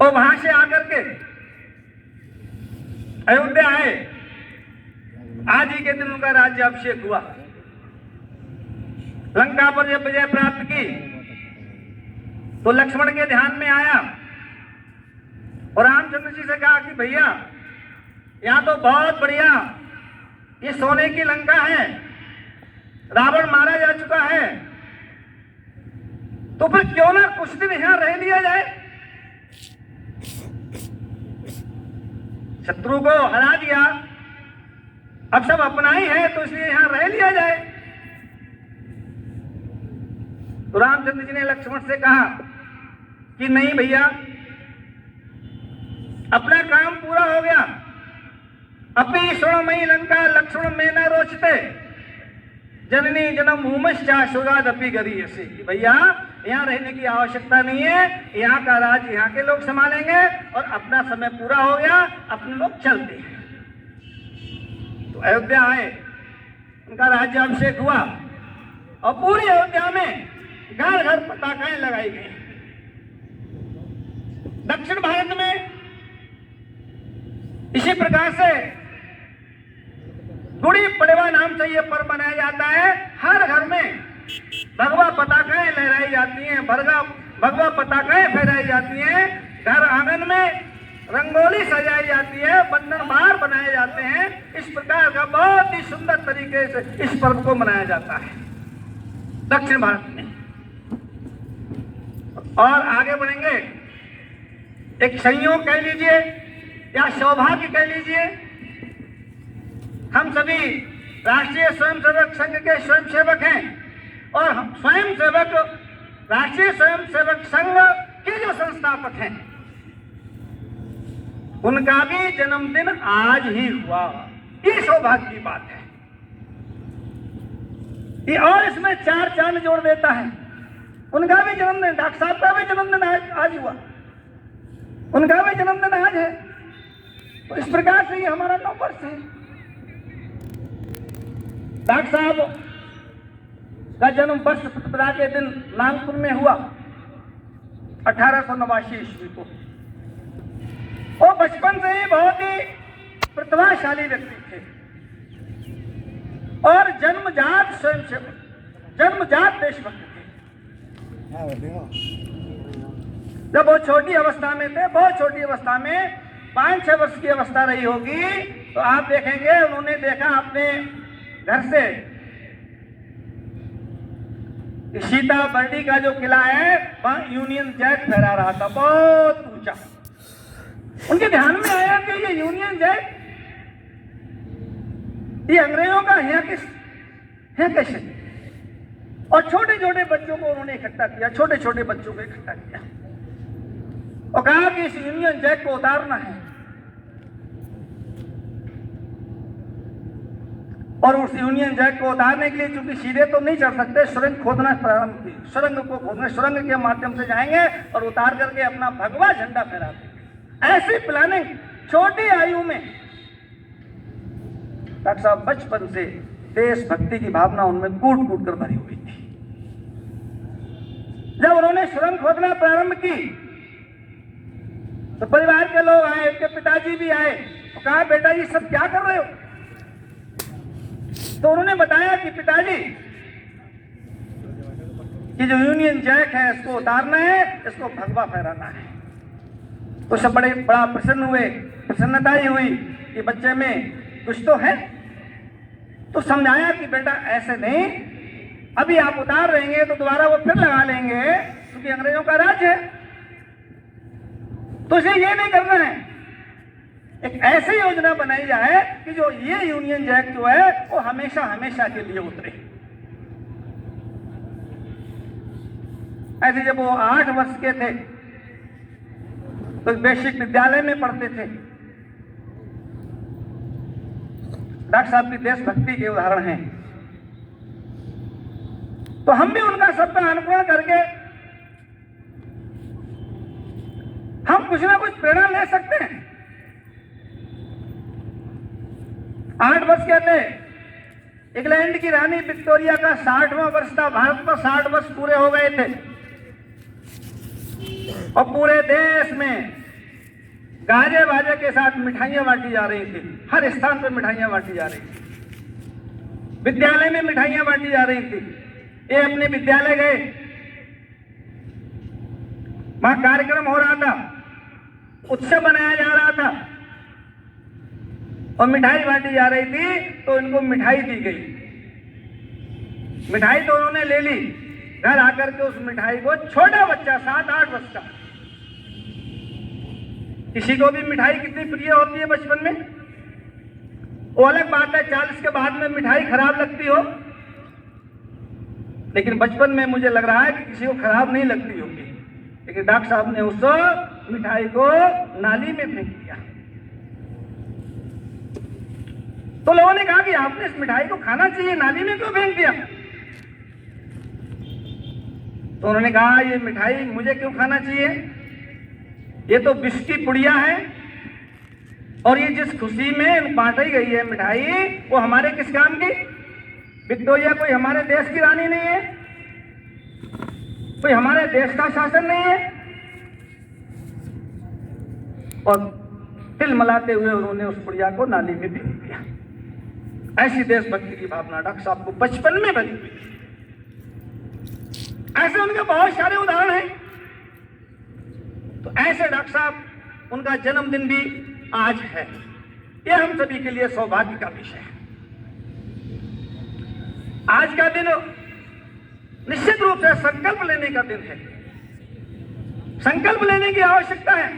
और वहां से आकर के अयोध्या आए। आज ही के दिन उनका राज्य अभिषेक हुआ। लंका पर जब विजय प्राप्त की तो लक्ष्मण के ध्यान में आया और रामचंद्र जी से कहा कि भैया यहां तो बहुत बढ़िया ये सोने की लंका है, रावण मारा जा चुका है, तो फिर क्यों ना कुछ दिन यहां रह लिया जाए, शत्रु को हरा दिया, अब सब अपना ही है तो इसलिए यहां रह लिया जाए। तो रामचंद्र जी ने लक्ष्मण से कहा कि नहीं भैया, अपना काम पूरा हो गया। अपि स्वर्णमयी लंका लक्ष्मण में न रोचते, जननी जन्म भूमश्चा सुगादपि गरीयसी। भैया यहाँ रहने की आवश्यकता नहीं है, यहाँ का राज यहाँ के लोग संभालेंगे और अपना समय पूरा हो गया, अपने लोग चलते हैं। तो अयोध्या आए, उनका राज्याभिषेक हुआ और पूरी अयोध्या में घर घर पताकाएं लगाई गई। दक्षिण भारत में इसी प्रकार से गुड़ी पड़वा नाम से यह पर्व मनाया जाता है। हर घर में भगवा पताकाएं लहराई जाती हैं, भगवा पताकाएं फहराई जाती हैं, घर आंगन में रंगोली सजाई जाती है, बंधन बार बनाए जाते हैं। इस प्रकार का बहुत ही सुंदर तरीके से इस पर्व को मनाया जाता है दक्षिण भारत में। और आगे बढ़ेंगे, एक संयोग कह लीजिए या सौभाग्य कह लीजिए, हम सभी राष्ट्रीय स्वयंसेवक संघ के स्वयंसेवक हैं और स्वयंसेवक राष्ट्रीय स्वयंसेवक संघ के जो संस्थापक हैं उनका भी जन्मदिन आज ही हुआ। ये सौभाग्य की बात है। ये और इसमें चार चांद जोड़ देता है। उनका भी जन्मदिन, डॉक्टर साहब का भी जन्मदिन आज हुआ, उनका भी जन्मदिन आज है। तो इस प्रकार से ये हमारा नववर्ष है। डॉक्टर साहब का जन्म वर्ष प्रतिपदा के दिन नागपुर में हुआ 1889 ईस्वी को। वो बचपन से ही बहुत ही प्रतिभाशाली व्यक्ति थे और जन्मजात स्वयंसेवक, जन्मजात देशभक्त थे। जब वो छोटी अवस्था में थे, बहुत छोटी अवस्था में 5-6 वर्ष की अवस्था रही होगी, तो आप देखेंगे उन्होंने देखा अपने घर से सीता बर्डी का जो किला है वहां यूनियन जैक फहरा रहा था, बहुत ऊंचा। उनके ध्यान में आया कि ये यूनियन जैक ये अंग्रेजों का है कैसे। और छोटे छोटे बच्चों को उन्होंने इकट्ठा किया, छोटे छोटे बच्चों को इकट्ठा किया और कहा कि इस यूनियन जैक को उतारना है। और उस यूनियन जैक को उतारने के लिए चूंकि सीधे तो नहीं चढ़ सकते, सुरंग खोदना प्रारंभ की, सुरंग को खोदना, सुरंग के माध्यम से जाएंगे और उतार करके अपना भगवा झंडा फहरा देंगे। ऐसी प्लानिंग छोटी आयु में डॉक्टर साहब बचपन से देशभक्ति की भावना उनमें कूट कूट कर भरी हुई थी। जब उन्होंने सुरंग खोदना प्रारंभ की तो परिवार के लोग आए, उनके पिताजी भी आए और कहा बेटा ये सब क्या कर रहे हो। तो उन्होंने बताया कि पिताजी कि जो यूनियन जैक है इसको उतारना है, इसको भगवा फहराना है। तो सब बड़ा प्रसन्न हुए, प्रसन्नता ही हुई कि बच्चे में कुछ तो है। तो समझाया कि बेटा ऐसे नहीं, अभी आप उतार रहेंगे तो दोबारा वो फिर लगा लेंगे क्योंकि अंग्रेजों का राज है, तो इसे ये नहीं करना है। एक ऐसी योजना बनाई जाए कि जो ये यूनियन जैक जो है वो हमेशा हमेशा के लिए उतरे। ऐसे जब वो 8 वर्ष के थे तो बेसिक विद्यालय में पढ़ते थे। डॉक्टर साहब की देशभक्ति के उदाहरण हैं। तो हम भी उनका सबका अनुकरण करके हम कुछ ना कुछ प्रेरणा ले सकते हैं। 8 वर्ष के थे, इंग्लैंड की रानी विक्टोरिया का 60वां वर्ष था। भारत में 60 वर्ष पूरे हो गए थे और पूरे देश में गाजे बाजे के साथ मिठाइयां बांटी जा रही थी, हर स्थान पर मिठाइयां बांटी जा रही थी, विद्यालय में मिठाइयां बांटी जा रही थी। ये अपने विद्यालय गए, वहां कार्यक्रम हो रहा था, उत्सव मनाया जा रहा था और मिठाई बांटी जा रही थी, तो इनको मिठाई दी गई। मिठाई तो उन्होंने ले ली, घर आकर के उस मिठाई को छोटा बच्चा 7-8 वर्ष का, किसी को भी मिठाई कितनी प्रिय होती है बचपन में, वो अलग बात है 40 के बाद में मिठाई खराब लगती हो, लेकिन बचपन में मुझे लग रहा है कि किसी को खराब नहीं लगती होगी। लेकिन डॉक्टर साहब ने उस मिठाई को नाली में फेंक दिया। तो लोगों ने कहा कि आपने इस मिठाई को खाना चाहिए, नाली में क्यों फेंक दिया? तो उन्होंने कहा ये मिठाई मुझे क्यों खाना चाहिए, ये तो विष की पुड़िया है, और ये जिस खुशी में बांटी गई है मिठाई, वो हमारे किस काम की? विक्टोरिया कोई हमारे देश की रानी नहीं है, कोई हमारे देश का शासन नहीं है। और तिल मलाते हुए उन्होंने उस पुड़िया को नाली में फेंक दिया। ऐसी देशभक्ति की भावना डॉक्टर साहब को बचपन में बनी हुई। ऐसे उनके बहुत सारे उदाहरण हैं। तो ऐसे डॉक्टर साहब, उनका जन्मदिन भी आज है। यह हम सभी के लिए सौभाग्य का विषय है। आज का दिन निश्चित रूप से संकल्प लेने का दिन है। संकल्प लेने की आवश्यकता है।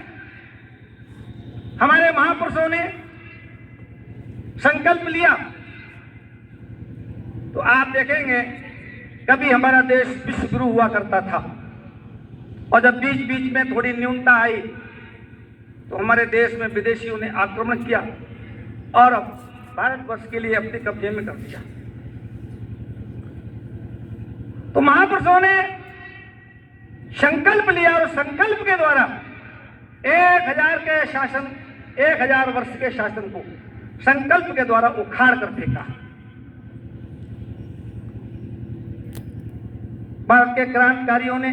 हमारे महापुरुषों ने संकल्प लिया, तो आप देखेंगे कभी हमारा देश विश्व गुरु हुआ करता था, और जब बीच बीच में थोड़ी न्यूनता आई तो हमारे देश में विदेशियों ने आक्रमण किया और अब भारतवर्ष के लिए अपने कब्जे में कर दिया। तो महापुरुषों ने संकल्प लिया और संकल्प के द्वारा 1000 वर्ष के शासन को संकल्प के द्वारा उखाड़ कर फेंका। भारत के क्रांतिकारियों ने